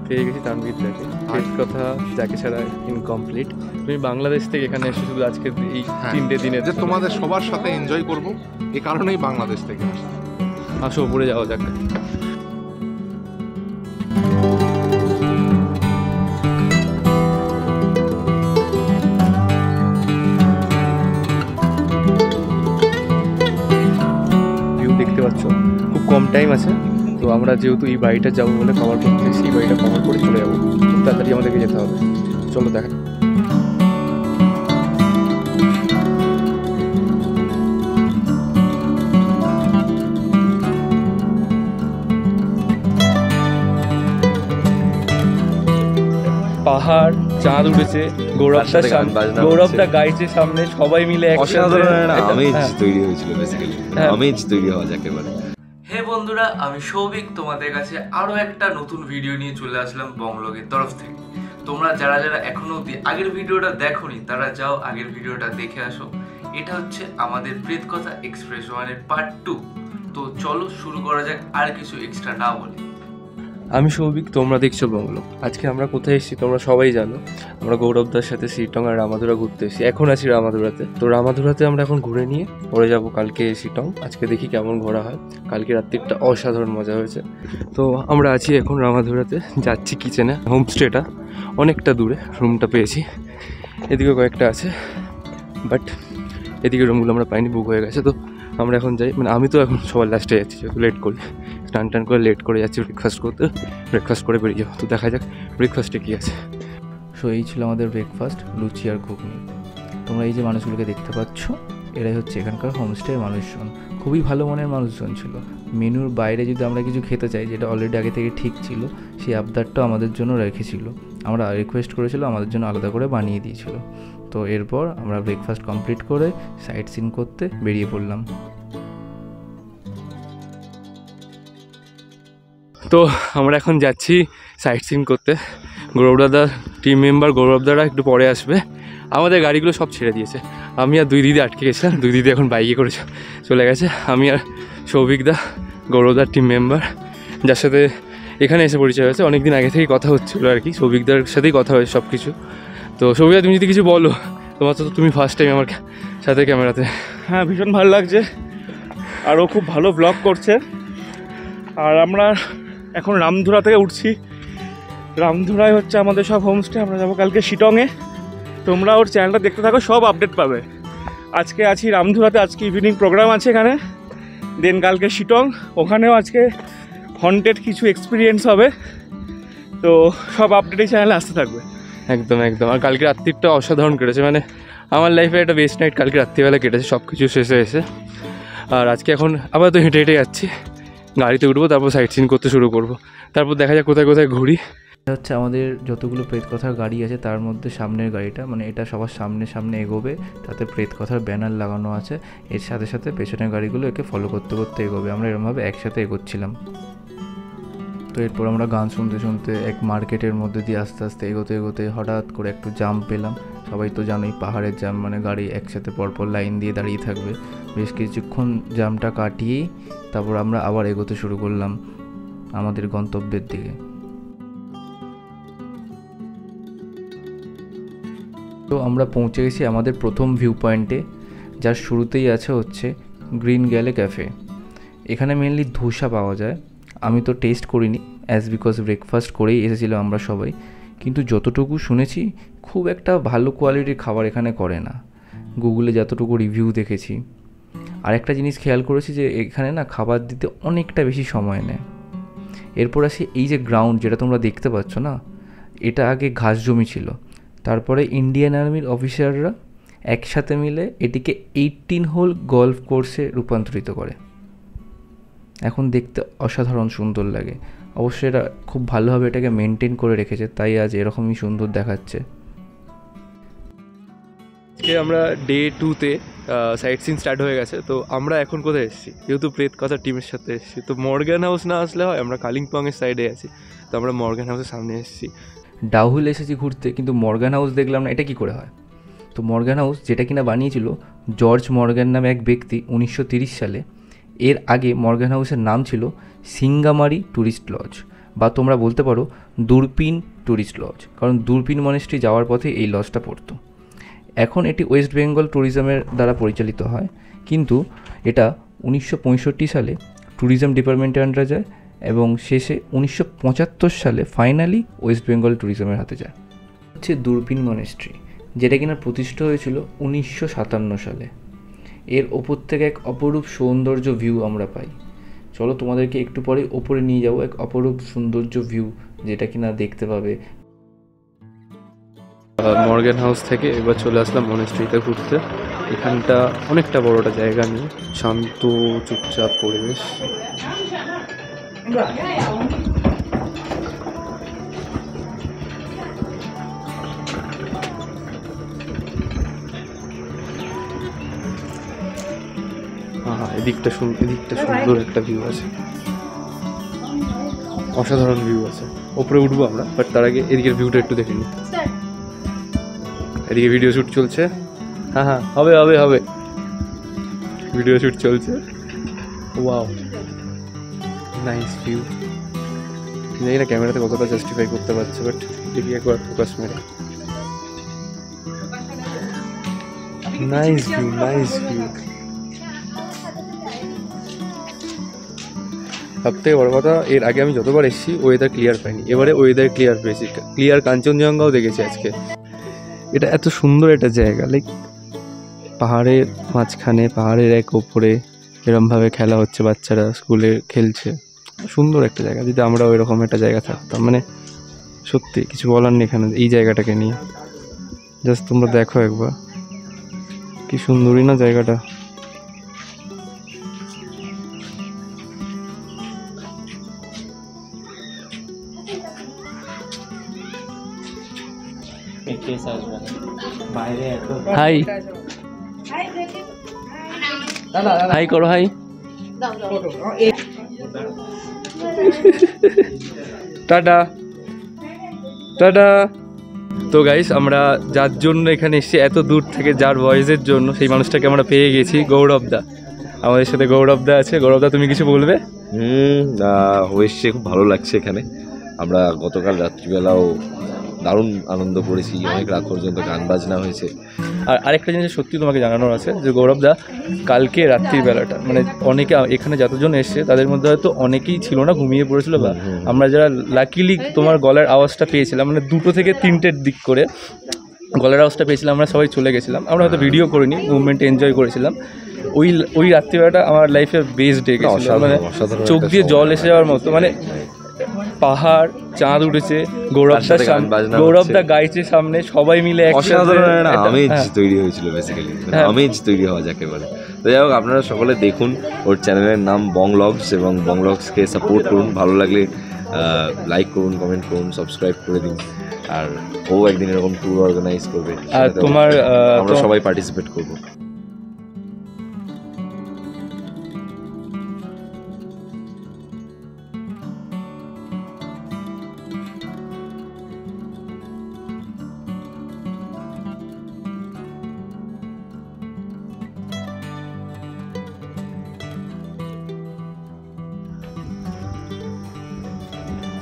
পেয়ে গেছি তানভীরদাকে। প্রেত কথা যাকে ছাড়া ইনকমপ্লিট। তুমি বাংলাদেশ থেকে এখানে এসে শুধু আজকে এই 3টে দিনে যে তোমাদের সবার সাথে এনজয় করব, এই কারণেই বাংলাদেশ থেকে আসা। আসো উপরে যাওয়া যাক। ভিউ দেখতে পাচ্ছ, খুব কম টাইম আছে। তো আমরা যেহেতু এই বাড়িটা যাবো বলে কভার করতে এসেছি, এই বাড়িটা কভার করে চলে যাবো। খুব তাড়াতাড়ি আমাদেরকে যেতে হবে, চলো দেখা। পাহাড়, চাঁদ উঠেছে, গৌরবদা গাইছে সামনে, সবাই মিলে অসাধারণ আমেজ তৈরি হয়েছিল। বেসিক্যালি আমেজ তৈরি হওয়া যাকে বলে। হে বন্ধুরা, আমি সৌভিক তোমাদের কাছে আরো একটা নতুন ভিডিও নিয়ে চলে আসলাম বংলগের তরফ থেকে। তোমরা যারা যারা এখনো অব্দি আগের ভিডিওটা দেখোনি তারা যাও আগের ভিডিওটা দেখে আসো। এটা হচ্ছে আমাদের প্রেত কথা এক্সপ্রেস 1-এর পার্ট 2। তো চলো শুরু করা যাক, আর কিছু এক্সট্রা না বলে। আমি সৌভিক, তোমরা দেখছো বংলো। আজকে আমরা কোথায় এসেছি তোমরা সবাই জানো। আমরা গৌরবদার সাথে শিটং আর রামাধুরা ঘুরতে এসেছি। এখন আছি রামাধুরাতে। তো রামাধুরাতে আমরা এখন ঘুরে নিয়ে পরে যাব কালকে শিটং। আজকে দেখি কেমন ঘোরা হয়। কালকে রাত্রিটা অসাধারণ মজা হয়েছে। তো আমরা আছি এখন রামাধুরাতে, যাচ্ছি কিচেনে। হোমস্টেটা অনেকটা দূরে, রুমটা পেয়েছি। এদিকে কয়েকটা আছে, বাট এদিকে রুমগুলো আমরা পাইনি, বুক হয়ে গেছে। তো আমরা এখন যাই, মানে আমি তো এখন সবার লাস্টে যাচ্ছি, যেহেতু লেট করি, স্নান টান করে লেট করে যাচ্ছি ব্রেকফাস্ট করতে। ব্রেকফাস্ট করে বেরিয়ে যাবো। তো দেখা যাক ব্রেকফাস্টে কী আছে। সো এই ছিল আমাদের ব্রেকফাস্ট, লুচি আর ঘুগনি। তোমরা এই যে মানুষগুলোকে দেখতে পাচ্ছ, এরাই হচ্ছে এখানকার হোমস্টের মানুষজন। খুবই ভালো মনের মানুষজন ছিল। মেনুর বাইরে যদি আমরা কিছু খেতে চাই, যেটা অলরেডি আগে থেকে ঠিক ছিল, সেই আবদারটাও আমাদের জন্য রেখেছিল। আমরা রিকোয়েস্ট করেছিল, আমাদের জন্য আলাদা করে বানিয়ে দিয়েছিল। তো এরপর আমরা ব্রেকফাস্ট কমপ্লিট করে সাইট সিন করতে বেরিয়ে পড়লাম। তো আমরা এখন যাচ্ছি সাইট সিন করতে। গৌরবদাদার টিম মেম্বার গৌরবদারা একটু পরে আসবে। আমাদের গাড়িগুলো সব ছেড়ে দিয়েছে। আমি আর দুই দিদি আটকে গেছিলাম, দুই দিদি এখন বাইকে করে চলে গেছে। আমি আর সৌভিকদা, গৌরবদার টিম মেম্বার, যার সাথে এখানে এসে পরিচয় হয়েছে। অনেক দিন আগে থেকেই কথা হচ্ছিলো আর কি, সৌভিকদার সাথেই কথা হয়েছে সব কিছু। তো সৌভিকদা, তুমি যদি কিছু বলো, তোমার তো তুমি ফার্স্ট টাইম আমার সাথে ক্যামেরাতে। হ্যাঁ, ভীষণ ভালো লাগছে, আরও খুব ভালো ব্লগ করছে। আর আমরা এখন রামধুরা থেকে উঠছি। রামধুরায় হচ্ছে আমাদের সব হোমস্টে। আমরা যাবো কালকে শিটংয়ে। তোমরা ওর চ্যানেলটা দেখতে থাকো, সব আপডেট পাবে। আজকে আছি রামধুরাতে, আজকে ইভিনিং প্রোগ্রাম আছে এখানে। দেন কালকে শিটং, ওখানেও আজকে হন্টেড কিছু এক্সপিরিয়েন্স হবে। তো সব আপডেট এই চ্যানেলে আসতে থাকবে। একদম একদম। আর কালকে রাত্রিটা অসাধারণ কেটেছে, মানে আমার লাইফে একটা বেস্ট নাইট কালকে রাত্রিবেলা কেটেছে, সব কিছু শেষে এসে। আর আজকে এখন আবার তো হেঁটে হেঁটে যাচ্ছি, গাড়িতে উঠবো, তারপর সাইট সিন করতে শুরু করবো। তারপর দেখা যাক কোথায় কোথায় ঘুরি। এটা হচ্ছে আমাদের যতগুলো প্রেত কথার গাড়ি আছে তার মধ্যে সামনের গাড়িটা, মানে এটা সবার সামনে সামনে এগোবে, তাতে প্রেত কথার ব্যানার লাগানো আছে। এর সাথে সাথে পেছনের গাড়িগুলো একে ফলো করতে করতে এগোবে। আমরা এরকমভাবে একসাথে এগোচ্ছিলাম। তো এরপর আমরা গান শুনতে শুনতে এক মার্কেটের মধ্যে দিয়ে আস্তে আস্তে এগোতে এগোতে হঠাৎ করে একটু জাম্প পেলাম। সবাই তো জানোই পাহাড়ের জাম, মানে গাড়ি একসাথে পরপর লাইন দিয়ে দাঁড়িয়ে থাকবে। বেশ কিছুক্ষণ জামটা কাটিয়েই তারপর আমরা আবার এগোতে শুরু করলাম আমাদের গন্তব্যের দিকে। তো আমরা পৌঁছে গেছি আমাদের প্রথম ভিউ পয়েন্টে, যার শুরুতেই আছে হচ্ছে গ্রিন গ্যালে ক্যাফে। এখানে মেনলি ধোসা পাওয়া যায়। আমি তো টেস্ট করিনি, অ্যাজ বিকজ ব্রেকফাস্ট করেই এসেছিলাম আমরা সবাই। কিন্তু যতটুকু শুনেছি খুব একটা ভালো কোয়ালিটির খাবার এখানে করে না, গুগলে যতটুকু রিভিউ দেখেছি। আর একটা জিনিস খেয়াল করেছি যে এখানে না খাবার দিতে অনেকটা বেশি সময় নেয়। এরপর আসি এই যে গ্রাউন্ড যেটা তোমরা দেখতে পাচ্ছ না, এটা আগে ঘাস জমি ছিল। তারপরে ইন্ডিয়ান আর্মির অফিসাররা একসাথে মিলে এটিকে 18 হোল গল্ফ কোর্সে রূপান্তরিত করে। এখন দেখতে অসাধারণ সুন্দর লাগে। অবশ্যই এটা খুব ভালোভাবে এটাকে মেনটেন করে রেখেছে, তাই আজ এরকমই সুন্দর দেখাচ্ছে। আজকে আমরা ডে 2-তে সাইট সিন স্টার্ট হয়ে গেছে। তো আমরা এখন কোথায় এসেছি, যেহেতু প্রেত কথা টিমের সাথে এসেছি, তো মর্গান হাউস না আসলে হয়, আমরা কালিম্পংয়ের সাইডে আছি। তো আমরা মর্গান হাউসের সামনে এসেছি। ডাউহিল এসেছি ঘুরতে, কিন্তু মর্গান হাউস দেখলাম না, এটা কি করে হয়? তো মর্গান হাউস, যেটা কিনা বানিয়েছিল জর্জ মর্গান নামে এক ব্যক্তি 1930 সালে। এর আগে মর্গান হাউসের নাম ছিল সিঙ্গামারি ট্যুরিস্ট লজ। বা তোমরা বলতে পারো দূরপিন ট্যুরিস্ট লজ, কারণ দূরপিন মনেস্ট্রি যাওয়ার পথে এই লজটা পড়তো। এখন এটি ওয়েস্ট বেঙ্গল ট্যুরিজমের দ্বারা পরিচালিত হয়, কিন্তু এটা 1965 সালে ট্যুরিজম ডিপার্টমেন্টের আন্ডারে যায় এবং শেষে 1975 সালে ফাইনালি ওয়েস্ট বেঙ্গল ট্যুরিজমের হাতে যায়। হচ্ছে দূরপিন মনেস্ট্রি, যেটা কিনা প্রতিষ্ঠা হয়েছিল 1957 সালে। এর ওপর থেকে এক অপরূপ সৌন্দর্য ভিউ আমরা পাই। চলো তোমাদেরকে একটু পরে ওপরে নিয়ে যাবো, এক অপরূপ সৌন্দর্য ভিউ যেটা কিনা দেখতে পাবে। মর্গ্যান হাউস থেকে এবার চলে আসলাম মনেস্ট্রিতে ঘুরতে। এখানটা অনেকটা বড়টা জায়গা নিয়ে, শান্ত চুপচাপ পরিবেশ। এদিকটা সুন্দর একটা ভিউ আছে, অসাধারণ ভিউ আছে। ওপরে উঠবো আমরা, বাট তার আগে এদিকের ভিউটা একটু দেখে নিই। এদিকে ভিডিও শ্যুট চলছে। হ্যাঁ হবে ভিডিও শ্যুট চলছে। Wow, nice view. জানি না ক্যামেরাতে কতটা জাস্টিফাই করতে পারছে, বাট দেখি একবার ফোকাস মেরে। Nice view. সবথেকে বড় কথা, এর আগে আমি যতবার এসেছি ওয়েদার ক্লিয়ার পাইনি, এবারে ওয়েদার ক্লিয়ার পেয়েছি। ক্লিয়ার কাঞ্চনজঙ্ঘাও দেখেছি আজকে। এটা এত সুন্দর একটা জায়গা, লাইক পাহাড়ের মাঝখানে, পাহাড়ের এক ওপরে এরমভাবে খেলা হচ্ছে, বাচ্চারা স্কুলে খেলছে। সুন্দর একটা জায়গা। যদি আমরা ওইরকম একটা জায়গা থাকতাম, মানে সত্যি কিছু বলার নেই এখানে এই জায়গাটাকে নিয়ে। জাস্ট তোমরা দেখো একবার, কি সুন্দরই না জায়গাটা। হাই হাই করো, হাই টাটা টাটা। তো গাইস, আমরা যার জন্য এখানে এসেছি এত দূর থেকে, যার ভয়েসের জন্য, সেই মানুষটাকে আমরা পেয়ে গেছি। গৌরবদা আমাদের সাথে। গৌরবদা আছে। গৌরবদা, তুমি কিছু বলবে? এসছে, খুব ভালো লাগছে এখানে। আমরা গতকাল রাত্রিবেলাও দারুণ আনন্দ করেছি, অনেক রাত পর্যন্ত গান বাজনা হয়েছে। আর আরেকটা জিনিস সত্যি তোমাকে জানানোর আছে, যে গৌরবদা কালকে রাত্রির বেলাটা, মানে অনেকে এখানে যতজন এসছে তাদের মধ্যে হয়তো অনেকেই ছিল না, ঘুমিয়ে পড়েছিল। বা আমরা যারা লাকিলি তোমার গলার আওয়াজটা পেয়েছিলাম, মানে 2টো থেকে 3টের দিক করে গলার আওয়াজটা পেয়েছিলাম, আমরা সবাই চলে গেছিলাম। আমরা হয়তো ভিডিও করিনি, মুভমেন্ট এনজয় করেছিলাম। ওই রাত্রিবেলাটা আমার লাইফের বেস্ট ডে গেছিল, মানে চোখ দিয়ে জল এসে যাওয়ার মতো। মানে পাহাড়, চাঁদ উঠেছে, গৌরবদা গাইছে সামনে, সবাই মিলে অসাধারণ আমেজ তৈরি হয়েছিল। বেসিক্যালি আমেজ তৈরি হওয়া যাকে বলে। তো যাই হোক, আপনারা সকলে দেখুন, ওর চ্যানেলের নাম বংলগস, এবং বংলগসকে সাপোর্ট করুন। ভালো লাগলে লাইক করুন, কমেন্ট করুন, সাবস্ক্রাইব করে দিন। আর ও একদিন এরকম ট্যুর অর্গানাইজ করবে, আর আমরা সবাই পার্টিসিপেট করবো।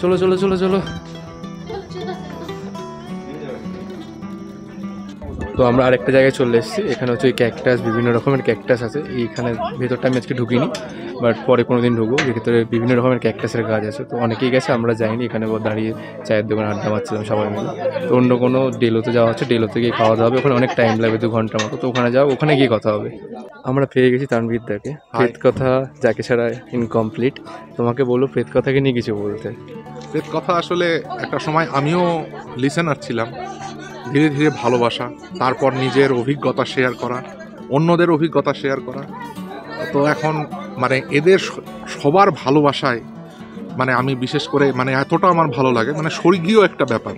চলো চলো চলো চলো। তো আমরা আরেকটা জায়গায় চলে এসেছি। এখানে হচ্ছে ওই ক্যাকটাস, বিভিন্ন রকমের ক্যাকটাস আছে। এইখানে ভেতরটা আমি আজকে ঢুকিনি, বাট পরে কোনো দিন ঢুকবো। ভেতরে বিভিন্ন রকমের ক্যাকটাসের গাছ আছে। তো অনেকেই গেছে, আমরা যাইনি। এখানে দাঁড়িয়ে চায়ের দোকানে আড্ডা মারছিলাম সবাই মিলে। তো অন্য কোনো ডেলোতে যাওয়া হচ্ছে, ডেলোতে গিয়ে খাওয়া দাওয়া হবে। ওখানে অনেক টাইম লাগবে, 2 ঘন্টার মতো। তো ওখানে যাও, ওখানে গিয়ে কথা হবে। আমরা পেয়ে গেছি তানভীরদাকে। প্রেত কথা যাকে ছাড়া ইনকমপ্লিট। তোমাকে বলো প্রেত কথাকে নিয়ে কিছু বলতে। প্রেত কথা আসলে একটা সময় আমিও লিসেনার ছিলাম, ধীরে ধীরে ভালোবাসা, তারপর নিজের অভিজ্ঞতা শেয়ার করা, অন্যদের অভিজ্ঞতা শেয়ার করা। তো এখন মানে এদের সবার ভালোবাসায় মানে আমি বিশেষ করে মানে এতটা আমার ভালো লাগে, মানে স্বর্গীয় একটা ব্যাপার।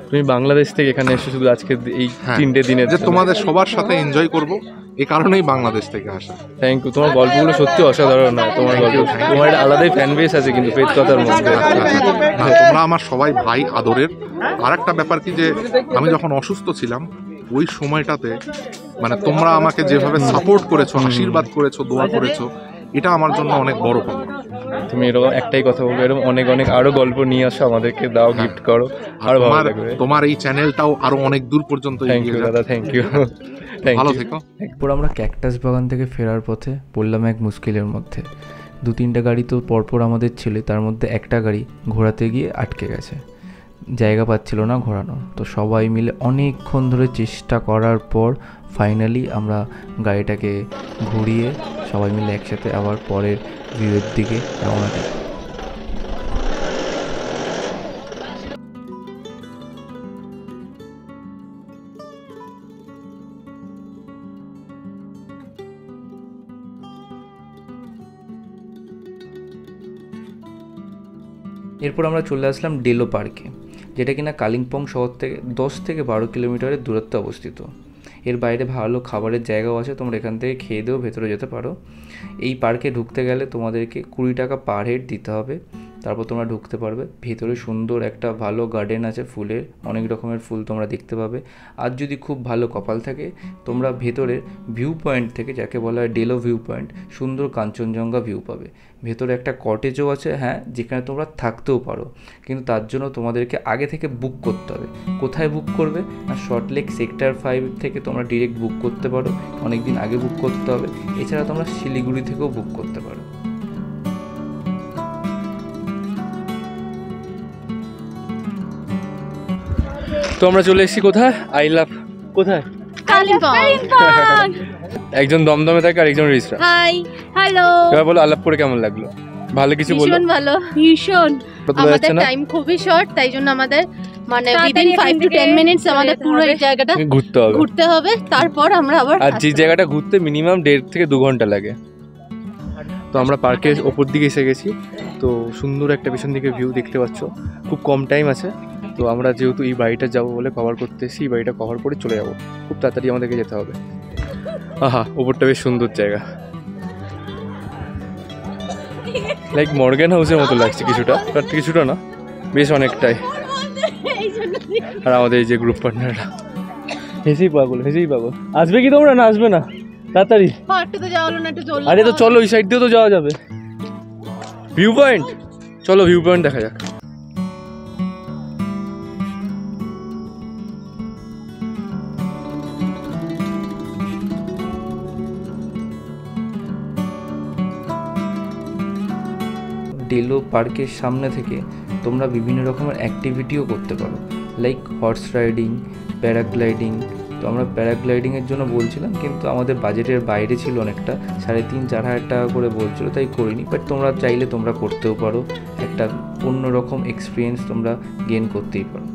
তুমি বাংলাদেশ থেকে এখানে এসে শুধু আজকে এই 3টে দিনে যে তোমাদের সবার সাথে এনজয় করব, এই কারণেই বাংলাদেশ থেকে আসা। Thank you. তোমার গল্পগুলো সত্যি অসাধারণ হয়। তোমার গল্প, তোমার একটা আলাদাই ফ্যান বেস আছে কিন্তু প্রেত কথার মধ্যে। তোমরা আমার সবাই ভাই, আদরের। আর একটা ব্যাপার কি, যে আমি যখন অসুস্থ ছিলাম ওই সময়টাতে মানে তোমরা আমাকে যেভাবে সাপোর্ট করেছো, আশীর্বাদ করেছো, দোয়া করেছো, এটা আমার জন্য অনেক বড় পাওয়া। তুমি এরকম একটাই কথা বলবো, এরকম অনেক অনেক আরো গল্প নিয়ে আসো, আমাদেরকে দাও, গিফট করো, আর আরো ভালো তোমার লাগবে। তোমার এই চ্যানেলটাও আরো অনেক দূর পর্যন্ত থ্যাংক এগিয়ে ইউ যাক। দাদা, থ্যাংক ইউ, ভালো থেকো। এরপর আমরা ক্যাকটাস বাগান থেকে ফেরার পথে পড়লাম এক মুশকিলের মধ্যে। 2-3টা গাড়ি তো পরপর আমাদের ছিল, তার মধ্যে একটা গাড়ি ঘোরাতে গিয়ে আটকে গেছে, জায়গা পাচ্ছিল না ঘোরানোর। তো সবাই মিলে অনেকক্ষণ ধরে চেষ্টা করার পর ফাইনালি আমরা গাড়িটাকে ঘুরিয়ে সবাই মিলে একসাথে আবার পরের ভিউয়ের দিকে রওনা দিই। এরপর আমরা চলে আসলাম ডেলো পার্কে, যেটা কিনা কালিম্পং শহর থেকে 10 থেকে 12 কিলোমিটারের দূরত্বে অবস্থিত। এর বাইরে ভালো খাবারের জায়গাও আছে, তোমরা এখান থেকে খেয়ে দিয়েও ভেতরে যেতে পারো। এই পার্কে ঢুকতে গেলে তোমাদেরকে 20 টাকা পার হেড দিতে হবে, তারপর তোমরা ঢুকতে পারবে। ভেতরে সুন্দর একটা ভালো গার্ডেন আছে ফুলের, অনেক রকমের ফুল তোমরা দেখতে পাবে। আর যদি খুব ভালো কপাল থাকে তোমরা ভেতরের ভিউ পয়েন্ট থেকে, যাকে বলা হয় ডেলো ভিউ পয়েন্ট, সুন্দর কাঞ্চনজঙ্ঘা ভিউ পাবে। ভেতরে একটা কটেজও আছে, হ্যাঁ, যেখানে তোমরা থাকতেও পারো, কিন্তু তার জন্য তোমাদেরকে আগে থেকে বুক করতে হবে। কোথায় বুক করবে না, সল্টলেক সেক্টর 5 থেকে তোমরা ডিরেক্ট বুক করতে পারো, অনেক দিন আগে বুক করতে হবে। এছাড়া তোমরা শিলিগুড়ি থেকেও বুক করতে পারো। তো আমরা চলে এসেছি কোথায়, আই লাভ, কোথায়, কালিম্পং। একজন দমদমে থাকে আর একজন রিসরা। High, hello. এবার বলো আলাপপুরে কেমন লাগলো, ভালো কিছু বলো। ভীষণ ভালো, ভীষণ। কোথায় আমাদের যাচ্ছে না, টাইম খুবই শর্ট, তাই জন্য আমাদের মানে তাড়াতাড়ি উইদিন 5 to 10 মিনিটস আমাদের পুরো এই জায়গাটা ঘুরতে হবে। ঘুরতে হবে, তারপর আমরা আবার আর যে জায়গাটা ঘুরতে মিনিমাম 1.5 থেকে 2 ঘন্টা লাগে। তো আমরা পার্কের ওপর দিকে এসে গেছি। তো সুন্দর একটা পেছন দিকে ভিউ দেখতে পাচ্ছ, খুব কম টাইম আছে। তো আমরা যেহেতু এই বাড়িটা যাবো বলে কভার করতে এসেছি, এই বাড়িটা কভার করে চলে যাবো, খুব তাড়াতাড়ি আমাদেরকে যেতে হবে। আহা, ওপরটা বেশ সুন্দর জায়গা, লাইক মর্গ্যান হাউসের মতো লাগছে কিছুটা, বাট কিছুটা না, বেশ অনেকটাই। আর আমাদের এই যে গ্রুপ পার্টনাররা হেসেই পাগল, হেসেই পাগল। আসবে কি তোমরা, না আসবে না তাড়াতাড়ি? পার্কটা তো যাওয়া হলো না, একটু চললাম। আরে তো চলো, ওই সাইড দিয়েও তো যাওয়া যাবে, ভিউ পয়েন্ট। চলো ভিউ পয়েন্ট দেখা যাক। ডেলো পার্কের সামনে থেকে তোমরা বিভিন্ন রকমের অ্যাক্টিভিটিও করতে পারো, লাইক হর্স রাইডিং, প্যারাগ্লাইডিং। তো আমরা প্যারাগ্লাইডিংয়ের জন্য বলছিলাম, কিন্তু আমাদের বাজেটের বাইরে ছিল অনেকটা, 3,500-4 হাজার টাকা করে বলছিল, তাই করিনি। বাট তোমরা চাইলে তোমরা করতেও পারো, একটা অন্যরকম এক্সপিরিয়েন্স তোমরা গেইন করতেই পারো।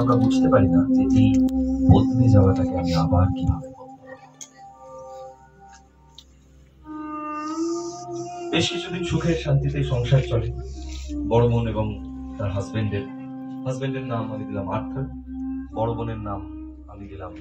আমরা বুঝতে পারি না যে এই বদলে যাওয়াটাকে আমি আবার কিভাবে বেশ কিছুদিন সুখের শান্তিতে সংসার চলে। বড় বোন এবং তার হাজবেন্ডের নাম আমি দিলাম আর্থার, বড় বোনের নাম আমি দিলাম